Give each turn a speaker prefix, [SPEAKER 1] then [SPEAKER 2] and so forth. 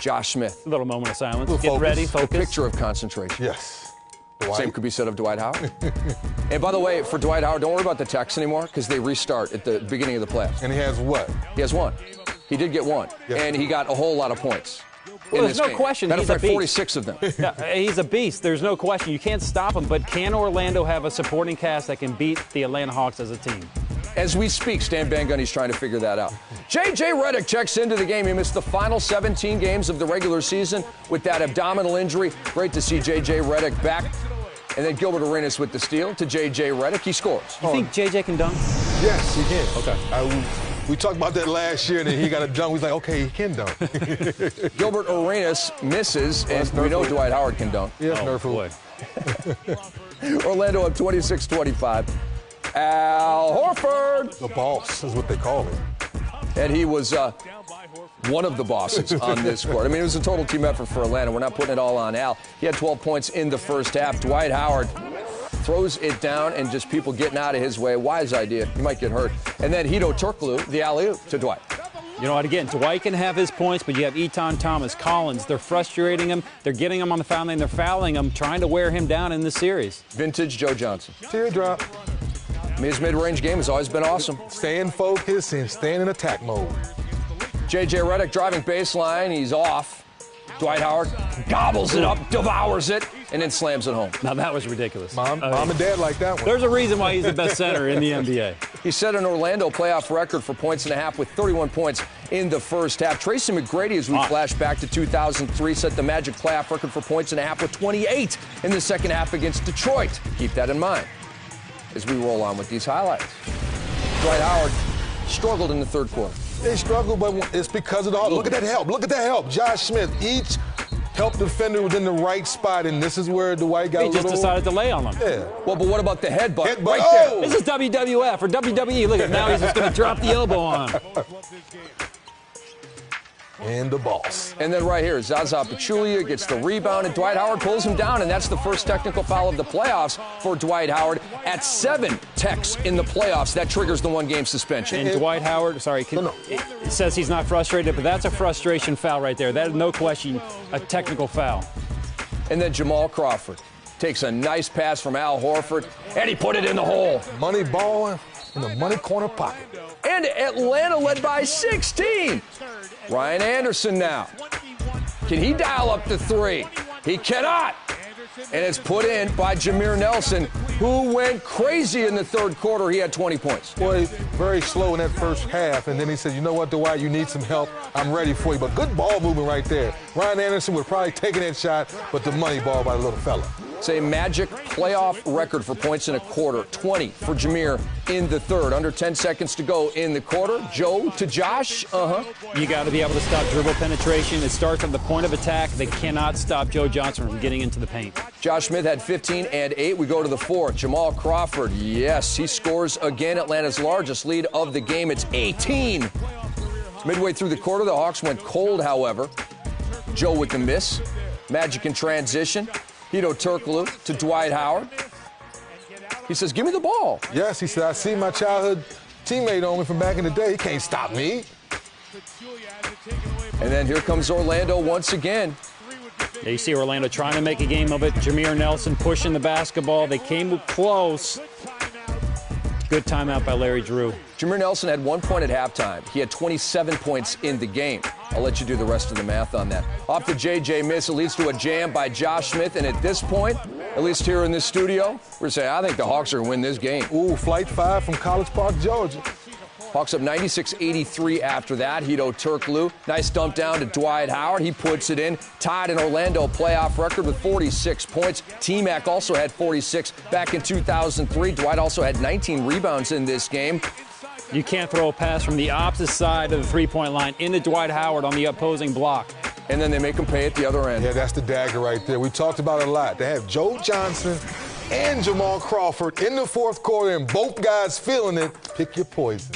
[SPEAKER 1] Josh Smith.
[SPEAKER 2] A little moment of silence. Get
[SPEAKER 3] focus.
[SPEAKER 2] ready,
[SPEAKER 1] A
[SPEAKER 2] focus.
[SPEAKER 1] picture of concentration.
[SPEAKER 3] Yes. Dwight.
[SPEAKER 1] Same could be said of Dwight Howard. And by the way, for Dwight Howard, don't worry about the text anymore because they restart at the beginning of the playoffs.
[SPEAKER 3] And he has what?
[SPEAKER 1] He has one. He did get one.
[SPEAKER 3] Yes.
[SPEAKER 1] And he got a whole lot of points.
[SPEAKER 2] Well, there's no question
[SPEAKER 1] Matter of
[SPEAKER 2] he's a
[SPEAKER 1] fact,
[SPEAKER 2] beast.
[SPEAKER 1] 46 of them.
[SPEAKER 2] Yeah, he's a beast. There's no question. You can't stop him. But can Orlando have a supporting cast that can beat the Atlanta Hawks as a team?
[SPEAKER 1] As we speak, Stan Van Gundy's trying to figure that out. J.J. Redick checks into the game. He missed the final 17 games of the regular season with that abdominal injury. Great to see J.J. Redick back. And then Gilbert Arenas with the steal to J.J. Redick. He scores.
[SPEAKER 2] You think J.J. can dunk?
[SPEAKER 3] Yes, he can.
[SPEAKER 2] Okay.
[SPEAKER 3] We talked about that last year, and then he got a dunk. He's like, okay, he can dunk.
[SPEAKER 1] Gilbert Arenas misses, and we know Dwight Howard can dunk.
[SPEAKER 3] Yes,
[SPEAKER 2] Oh, boy.
[SPEAKER 1] Orlando up 26-25. Al Horford.
[SPEAKER 3] The boss is what they call him.
[SPEAKER 1] And he was one of the bosses on this court. I mean, it was a total team effort for Atlanta. We're not putting it all on Al. He had 12 points in the first half. Dwight Howard throws it down and just people getting out of his way. Wise idea. He might get hurt. And then Hedo Turkoglu, the alley-oop to Dwight.
[SPEAKER 2] You know what, again, Dwight can have his points, but you have Eton Thomas, Collins. They're frustrating him. They're getting him on the foul line. They're fouling him, trying to wear him down in this series.
[SPEAKER 1] Vintage Joe Johnson.
[SPEAKER 3] Teardrop.
[SPEAKER 1] I mean, his mid-range game has always been awesome.
[SPEAKER 3] Staying focused and staying in attack mode.
[SPEAKER 1] J.J. Redick driving baseline. He's off. Dwight Howard gobbles it up, devours it, and then slams it home.
[SPEAKER 2] Now, that was ridiculous.
[SPEAKER 3] Mom and Dad like that one.
[SPEAKER 2] There's a reason why he's the best center in the NBA.
[SPEAKER 1] He set an Orlando playoff record for points and a half with 31 points in the first half. Tracy McGrady, as we flash back to 2003, set the Magic playoff record for points and a half with 28 in the second half against Detroit. Keep that in mind as we roll on with these highlights. Dwight Howard struggled in the third quarter.
[SPEAKER 3] They struggle, but it's because of the look at that help. Look at that help. Josh Smith, each help defender was in the right spot, and this is where Dwight got
[SPEAKER 2] He just decided to lay on them.
[SPEAKER 3] Yeah.
[SPEAKER 1] Well, but what about the headbutt?
[SPEAKER 3] Headbutt.
[SPEAKER 1] Right
[SPEAKER 3] Oh!
[SPEAKER 1] there.
[SPEAKER 2] This is WWF or WWE. Look at now he's just going to drop the elbow on him.
[SPEAKER 3] And the boss.
[SPEAKER 1] And then right here, Zaza Pachulia gets the rebound, and Dwight Howard pulls him down, and that's the first technical foul of the playoffs for Dwight Howard. At 7 techs in the playoffs, that triggers the one-game suspension.
[SPEAKER 2] And Dwight Howard, it says he's not frustrated, but that's a frustration foul right there. That is no question a technical foul.
[SPEAKER 1] And then Jamal Crawford takes a nice pass from Al Horford, and he put it in the hole.
[SPEAKER 3] Money ball in the money corner pocket.
[SPEAKER 1] And Atlanta led by 16. Ryan Anderson now. Can he dial up to 3? He cannot. And it's put in by Jameer Nelson, who went crazy in the third quarter. He had 20 points.
[SPEAKER 3] Boy, very slow in that first half, and then he said, you know what, Dwight, you need some help. I'm ready for you. But good ball movement right there. Ryan Anderson would probably taken that shot, but the money ball by the little fella.
[SPEAKER 1] It's a Magic playoff record for points in a quarter. 20 for Jameer in the third. Under 10 seconds to go in the quarter. Joe to Josh.
[SPEAKER 2] You got to be able to stop dribble penetration. It starts at the point of attack. They cannot stop Joe Johnson from getting into the paint.
[SPEAKER 1] Josh Smith had 15 and 8. We go to the fourth. Jamal Crawford, yes, he scores again. Atlanta's largest lead of the game. It's 18. Midway through the quarter, the Hawks went cold, however. Joe with the miss. Magic in transition. Hedo Turkoglu to Dwight Howard. He says, give me the ball.
[SPEAKER 3] Yes, he said, I see my childhood teammate on me from back in the day. He can't stop me.
[SPEAKER 1] And then here comes Orlando once again.
[SPEAKER 2] You see Orlando trying to make a game of it. Jameer Nelson pushing the basketball. They came close. Good timeout by Larry Drew.
[SPEAKER 1] Jameer Nelson had 1 point at halftime. He had 27 points in the game. I'll let you do the rest of the math on that. Off the JJ miss, it leads to a jam by Josh Smith. And at this point, at least here in this studio, we're saying, I think the Hawks are going to win this game.
[SPEAKER 3] Ooh, flight 5 from College Park, Georgia.
[SPEAKER 1] Hawks up 96-83 after that. Hedo Turkoglu, nice dump down to Dwight Howard. He puts it in, tied an Orlando playoff record with 46 points. T-Mac also had 46 back in 2003. Dwight also had 19 rebounds in this game.
[SPEAKER 2] You can't throw a pass from the opposite side of the three-point line into Dwight Howard on the opposing block.
[SPEAKER 1] And then they make him pay at the other end.
[SPEAKER 3] Yeah, that's the dagger right there. We talked about it a lot. They have Joe Johnson and Jamal Crawford in the fourth quarter, and both guys feeling it. Pick your poison.